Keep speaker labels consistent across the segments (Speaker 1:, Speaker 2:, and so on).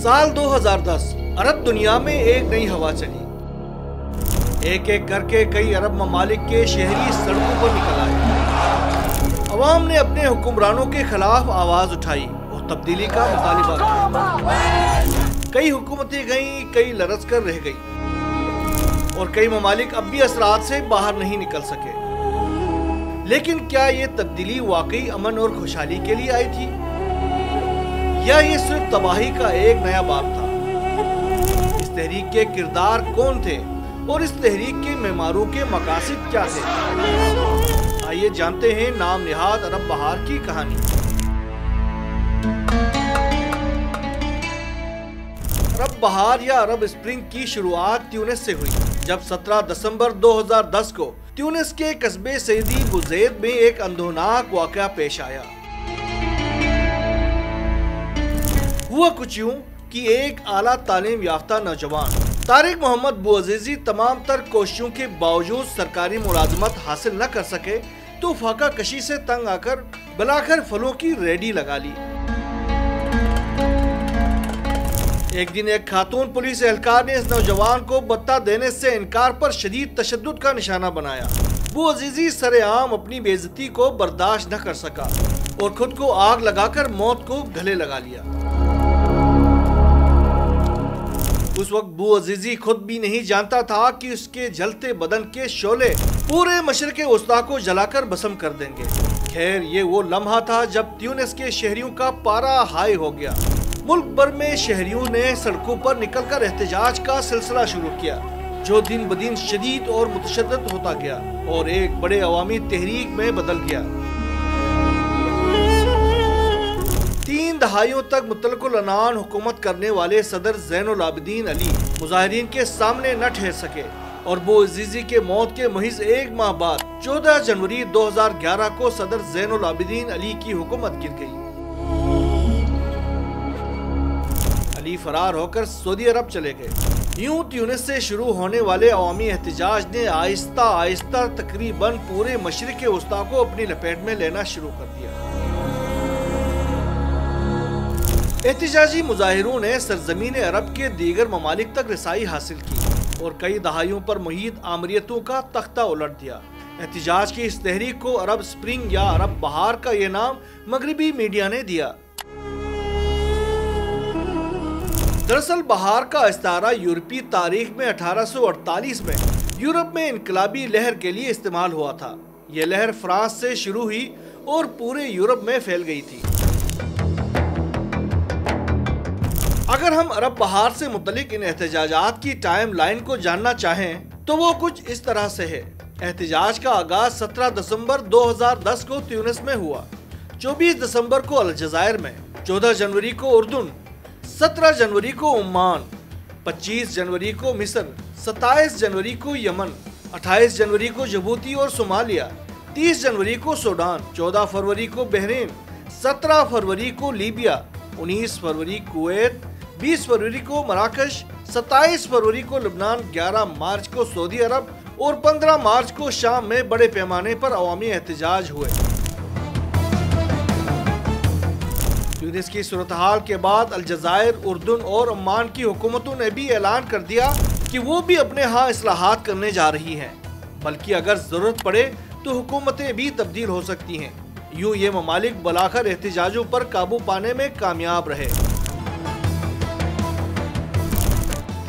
Speaker 1: साल 2010 अरब दुनिया में एक नई हवा चली। एक एक करके कई अरब ममालिक के शहरी सड़कों पर निकल आए। अवाम ने अपने हुक्मरानों के खिलाफ आवाज उठाई और तब्दीली का मुतालिबा किया। कई हुकूमतें गईं, कई लरज कर रह गई और कई ममालिक अब भी असरात से बाहर नहीं निकल सके। लेकिन क्या ये तब्दीली वाकई अमन और खुशहाली के लिए आई थी या ये सिर्फ तबाही का एक नया बाब था? इस तहरीक के किरदार कौन थे और इस तहरीक के मेमारों के मकासद क्या थे? आइए जानते हैं नाम निहाद अरब बहार की कहानी। अरब बहार या अरब स्प्रिंग की शुरुआत ट्यूनिस से हुई, जब 17 दिसंबर 2010 को ट्यूनिस के कस्बे सईदी बुज़ैद में एक अंधोनाक वाक़या पेश आया। हुआ कुछ यूं कि एक आला तालीम याफ्ता नौजवान तारिक मोहम्मद बूअज़ीज़ी तमाम तर कोशिशों के बावजूद सरकारी मुलाजमत हासिल न कर सके तो फाका कशी से तंग आकर बलाकर फलों की रेडी लगा ली। एक दिन एक खातून पुलिस एहलकार ने इस नौजवान को बत्ता देने से इनकार पर शदीद तशद्दुद का निशाना बनाया। बूअज़ीज़ी सरेआम अपनी बेइज्जती को बर्दाश्त न कर सका और खुद को आग लगाकर मौत को गले लगा लिया। उस वक्त बूअज़ीज़ी खुद भी नहीं जानता था कि उसके जलते बदन के शोले पूरे मशरिक़ वस्ता को जलाकर भस्म कर देंगे। खैर, ये वो लम्हा था जब ट्यूनिस के शहरियों का पारा हाई हो गया। मुल्क भर में शहरियों ने सड़कों पर निकलकर एहतजाज का सिलसिला शुरू किया, जो दिन ब दिन शदीद और मुतशद्दिद होता गया और एक बड़े अवामी तहरीक में बदल गया। 3 दहाइयों तक मुतलकुल अनान हुकूमत करने वाले सदर ज़ैनुल आबिदीन अली मुजाहिरीन के सामने न ठहर सके और बूअज़ीज़ी के मौत के महज एक माह बाद 14 जनवरी 2011 को सदर ज़ैनुल आबिदीन अली की हुकूमत गिर गई। अली फरार होकर सऊदी अरब चले गए। यूं ट्यूनिस से शुरू होने वाले अवामी एहतजाज ने आहिस्ता आहिस्ता तकरीबन पूरे मशरिक़ वस्ता को अपनी लपेट में लेना शुरू कर दिया। एहतजाजी मुजाहिरों ने सरजमीन अरब के दीगर ममालिक तक रसाई हासिल की और कई दहाइयों पर मुहीत आमरीतों का तख्ता उलट दिया। एहतजाज की इस तहरीक को अरब स्प्रिंग या अरब बहार का ये नाम मगरबी मीडिया ने दिया। दरअसल बहार का इस्तारा यूरोपीय तारीख में 1848 में यूरोप में इनकलाबी लहर के लिए इस्तेमाल हुआ था। यह लहर फ्रांस से शुरू हुई और पूरे यूरोप में फैल गई थी। अगर हम अरब बहार से मुतलिक इन एहतजाजात की टाइम लाइन को जानना चाहें तो वो कुछ इस तरह से है। एहतजाज का आगाज 17 दिसंबर 2010 को ट्यूनिस में हुआ, 24 दिसंबर को अलजायर में, 14 जनवरी को उर्दून, 17 जनवरी को ओमान, 25 जनवरी को मिस्र, 27 जनवरी को यमन, 28 जनवरी को जिबूती और सोमालिया, 30 जनवरी को सूडान, 14 फरवरी को बहरीन, 17 फरवरी को लीबिया, 19 फरवरी कुवैत, 20 फरवरी को मराकश, 27 फरवरी को लबनान, 11 मार्च को सऊदी अरब और 15 मार्च को शाम में बड़े पैमाने पर अवामी एहतजाज हुए। ट्यूनिस की सूरत हाल के बाद अलजायर, उर्दून और ओमान की हुकूमतों ने भी ऐलान कर दिया कि वो भी अपने यहाँ इस्लाहात करने जा रही हैं, बल्कि अगर जरूरत पड़े तो हुकूमतें भी तब्दील हो सकती हैं। यूं ये ममालिक बलाकर एहतजाजों पर काबू पाने में कामयाब रहे।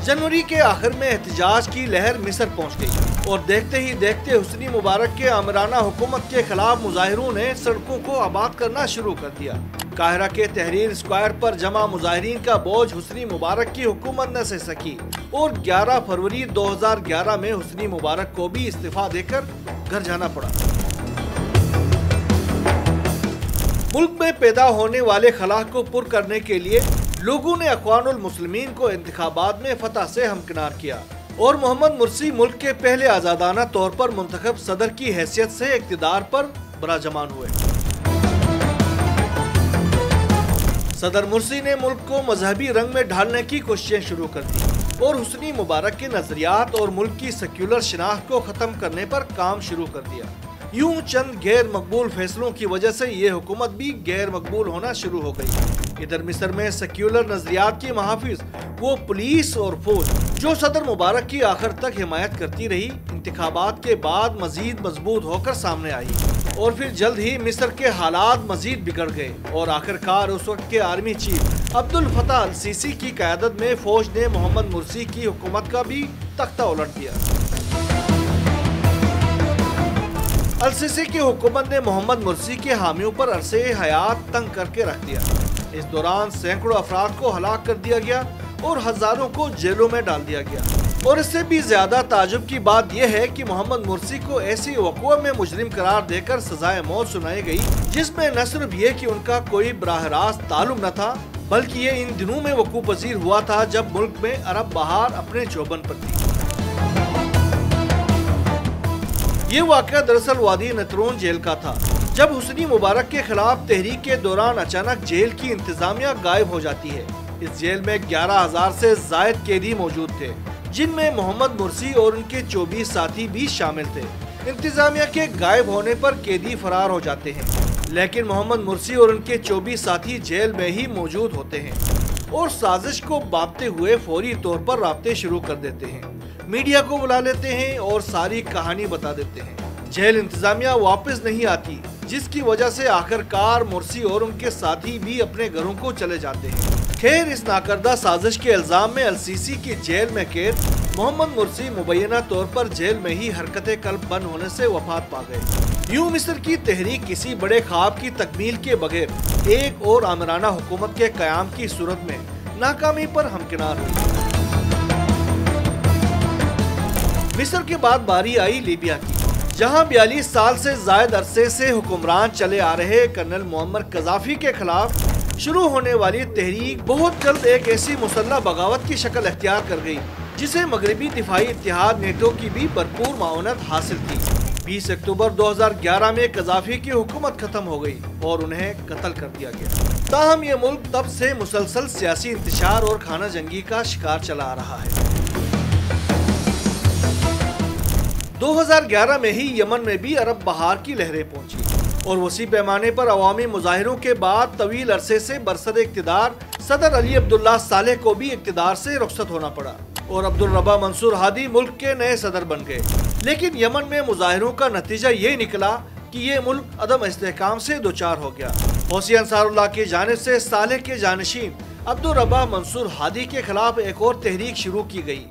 Speaker 1: जनवरी के आखिर में एहतजाज की लहर मिस्र पहुंच गई और देखते ही देखते हुस्नी मुबारक के आमराना हुकूमत के खिलाफ मुजाहिरों ने सड़कों को आबाद करना शुरू कर दिया। काहिरा के तहरीर स्क्वायर पर जमा मुजाहिरीन का बोझ हुस्नी मुबारक की हुकूमत न सह सकी और 11 फरवरी 2011 में हुस्नी मुबारक को भी इस्तीफा देकर घर जाना पड़ा। मुल्क में पैदा होने वाले खला को पुर करने के लिए लोगों ने अक़वानुल मुस्लिमीन को इंतखाबात में फतह से हमकिनार किया और मोहम्मद मुर्सी मुल्क के पहले आज़ादाना तौर पर मुंतखब सदर की हैसियत से इक़्तिदार पर बराजमान हुए। सदर मुर्सी ने मुल्क को मजहबी रंग में ढालने की कोशिशें शुरू कर दी और हुस्नी मुबारक के नजरियात और मुल्क की सेक्युलर शनाख्त को खत्म करने पर काम शुरू कर दिया। यूं चंद गैर मकबूल फैसलों की वजह से ये हुकूमत भी गैर मकबूल होना शुरू हो गई। इधर मिस्र में सेक्युलर नजरियात की महाफिज वो पुलिस और फौज जो सदर मुबारक की आखिर तक हिमायत करती रही, इंतखाबात के बाद मजीद मजबूत होकर सामने आई और फिर जल्द ही मिस्र के हालात मजीद बिगड़ गए और आखिरकार उस वक्त के आर्मी चीफ अब्दुल फताह अल सीसी की क़यादत में फौज ने मोहम्मद मुर्सी की हुकूमत का भी तख्ता उलट दिया। अल सीसी की हुकूमत ने मोहम्मद मुर्सी के हामियों पर अरसे हयात तंग करके रख दिया। इस दौरान सैकड़ों अफराद को हलाक कर दिया गया और हजारों को जेलों में डाल दिया गया। और इससे भी ज्यादा ताजुब की बात यह है कि मोहम्मद मुर्सी को ऐसी वक़्वा में मुजरिम करार देकर सजाए मौत सुनाई गई, जिसमें न सिर्फ ये कि उनका कोई बराह रास्त ताल्लुक न था, बल्कि ये इन दिनों में वक़ूअ पज़ीर हुआ था जब मुल्क में अरब बहार अपने चौबन पर थी। ये वाक़या दरअसल वादी नतरून जेल का था, जब हुस्नी मुबारक के खिलाफ तहरीक के दौरान अचानक जेल की इंतजामिया गायब हो जाती है। इस जेल में 11,000 से जायद कैदी मौजूद थे, जिनमें मोहम्मद मुर्सी और उनके 24 साथी भी शामिल थे। इंतजामिया के गायब होने पर कैदी फरार हो जाते हैं, लेकिन मोहम्मद मुर्सी और उनके 24 साथी जेल में ही मौजूद होते हैं और साजिश को बांटते हुए फौरी तौर पर राब्ते शुरू कर देते हैं, मीडिया को बुला लेते हैं और सारी कहानी बता देते हैं। जेल इंतजामिया वापस नहीं आती, जिसकी वजह से आखिरकार मुर्सी और उनके साथी भी अपने घरों को चले जाते हैं। खैर, इस नाकर्दा साजिश के इल्जाम में अल सीसी की जेल में कैद मोहम्मद मुर्सी मुबैना तौर पर जेल में ही हरकत कल्ब बंद होने से वफात पा गए। यूं मिस्र की तहरीक किसी बड़े ख्वाब की तकमील के बगैर एक और आमराना हुकूमत के कयाम की सूरत में नाकामी पर हमकिनार हुई। मिस्र के बाद बारी आई लीबिया की, जहां 42 साल से जायद अरसे से हुक्मरान चले आ रहे कर्नल मुअम्मर कज़ाफ़ी के खिलाफ शुरू होने वाली तहरीक बहुत जल्द एक ऐसी मुसल्लह बगावत की शक्ल अख्तियार कर गई, जिसे मगरबी दिफाई इत्तेहाद नेटो की भी भरपूर माउनत हासिल थी। 20 अक्टूबर 2011 में कज़ाफ़ी की हुकूमत खत्म हो गई और उन्हें कत्ल कर दिया गया। ताहम ये मुल्क तब से मुसलसल सियासी इंतशार और खाना जंगी का शिकार चला आ रहा है। 2011 में ही यमन में भी अरब बहार की लहरें पहुंची और वसी पैमाने पर अवामी मुजाहिरों के बाद तवील अरसे से बरसर इक़्तिदार सदर अली अब्दुल्ला सालेह को भी इक़्तिदार से रुखसत होना पड़ा और अब्दुल रब्बा मंसूर हादी मुल्क के नए सदर बन गए। लेकिन यमन में मुजाहिरों का नतीजा ये निकला कि ये मुल्क अदम इस्तेहकाम से दोचार हो गया। हौसी अंसारुल्लाह की जानिब से सालेह के जानशीन अब्दुल रब्बा मंसूर हादी के खिलाफ एक और तहरीक शुरू की गई,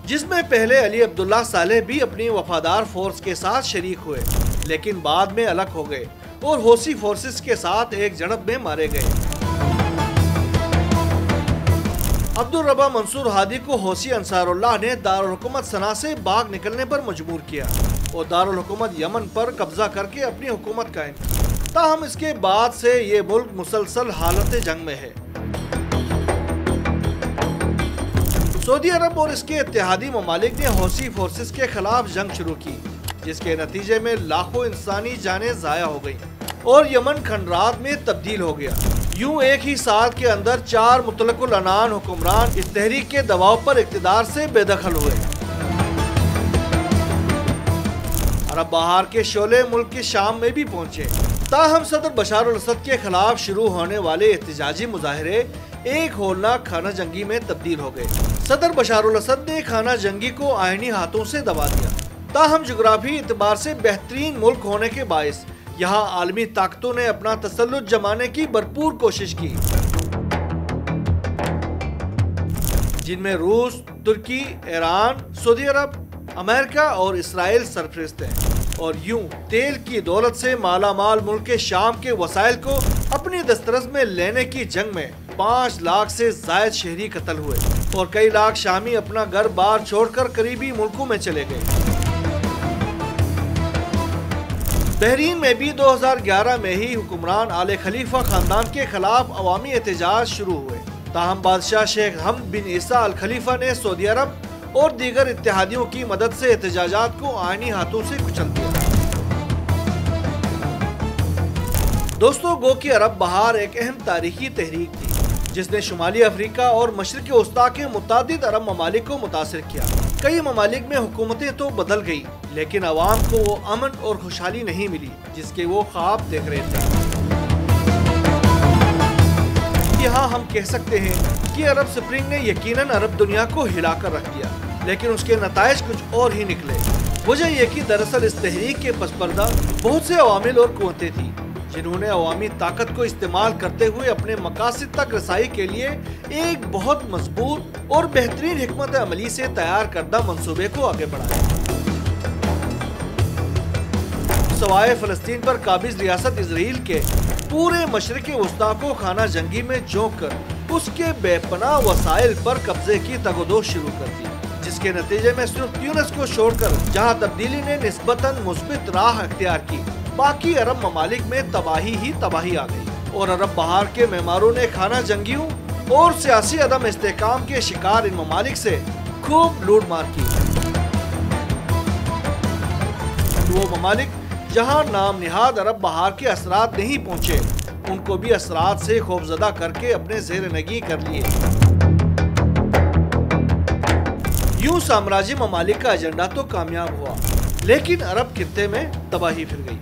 Speaker 1: जिसमें पहले अली अब्दुल्ला सालेह भी अपनी वफादार फोर्स के साथ शरीक हुए, लेकिन बाद में अलग हो गए और हौसी फोर्सेस के साथ एक झड़प में मारे गए। अब्दुल रब्बा मंसूर हादी को हौसी अंसारुल्लाह ने दारुल हुकूमत सना से भाग निकलने पर मजबूर किया और दारुल हुकूमत यमन पर कब्जा करके अपनी हुकूमत कायम की। ताहम इसके बाद से ये मुल्क मुसलसल हालत जंग में है। सऊदी अरब और इसके इत्तेहादी ममालिक ने हौसी फोर्सेस के खिलाफ जंग शुरू की, जिसके नतीजे में लाखों इंसानी जानें ज़ाया हो गई और यमन खंडरात में तब्दील हो गया। यूं एक ही साल के अंदर 4 मुतलकुल अनान हुक्मरान इस तहरीक के दबाव पर इक़्तिदार से बेदखल हुए। अरब बहार के शोले मुल्क के शाम में भी पहुंचे। ताहम सदर बशार अल असद के खिलाफ शुरू होने वाले एहतजाजी मुजाहरे एक होलनाक खाना जंगी में तब्दील हो गए। सदर बशार अल असद ने खाना जंगी को आईनी हाथों से दबा दिया। ताहम जोग्राफी एतबार से बेहतरीन मुल्क होने के बायस यहाँ आलमी ताकतों ने अपना तसल्लुत जमाने की भरपूर कोशिश की, जिनमें रूस, तुर्की, ईरान, सऊदी अरब, अमेरिका और इसराइल सरफरिस्त हैं। और यूं तेल की दौलत से मालामाल मुल्क के शाम के वसाइल को अपनी दस्तरस में लेने की जंग में 5 लाख से जायद शहरी कत्ल हुए और कई लाख शामी अपना घर बार छोड़कर करीबी मुल्कों में चले गए। बहरीन में भी 2011 में ही हुक्मरान आले खलीफा खानदान के खिलाफ अवामी एहतजाज शुरू हुए। ताहम बादशाह शेख हमद बिन ईसा अल खलीफा ने सऊदी अरब और दीगर इत्तेहादियों की मदद से एहतजाजात को आईनी हाथों से कुचल दिया। दोस्तों, गो कि अरब बहार एक अहम तारीखी तहरीक थी, जिसने शुमाली अफ्रीका और मशरिक़ वस्ता के मुतादिद अरब ममालिक को मुतासिर किया। कई ममालिक में हुकूमतें तो बदल गई, لیکن عوام کو وہ امن اور خوشحالی نہیں ملی جس کے وہ خواب دیکھ رہے تھے۔ یہاں ہم کہہ سکتے ہیں کہ عرب سپرنگ نے یقیناً عرب دنیا کو ہلا کر رکھ دیا، لیکن اس کے نتائج کچھ اور ہی نکلے۔ وجہ یہ کہ دراصل اس تحریک کے پس پردہ بہت سے عوامل اور قوتیں تھیں جنہوں نے عوامی طاقت کو استعمال کرتے ہوئے اپنے مقاصد تک رسائی کے لیے ایک بہت مضبوط اور بہترین حکمت عملی سے تیار کردہ منصوبے کو آگے بڑھایا۔ سوائے فلسطین پر قابض ریاست اسرائیل کے پورے مشرق وسطیٰ کو خانہ جنگی میں جھونک کر اس کے بے پناہ وسائل پر قبضے کی تگودوش شروع کر دی، جس کے نتیجے میں صرف تیونس کو چھوڑ کر جہاں تبدیلی نے نسبتاً مثبت راہ اختیار کی، باقی عرب ممالک میں تباہی ہی تباہی آ گئی، اور عرب بہار کے معماروں نے خانہ جنگیوں اور سیاسی عدم استحکام کے شکار ان ممالک سے خوب لوٹ مار کی۔ وہ ممالک جہاں نام نہاد عرب بہار کے اثرات نہیں پہنچے، ان کو بھی اثرات سے خوفزدہ کر کے اپنے زیر نگی کر لیے۔ یوں سامراجی ممالک کا ایجنڈا تو کامیاب ہوا، لیکن عرب خطے میں تباہی پھر گئی۔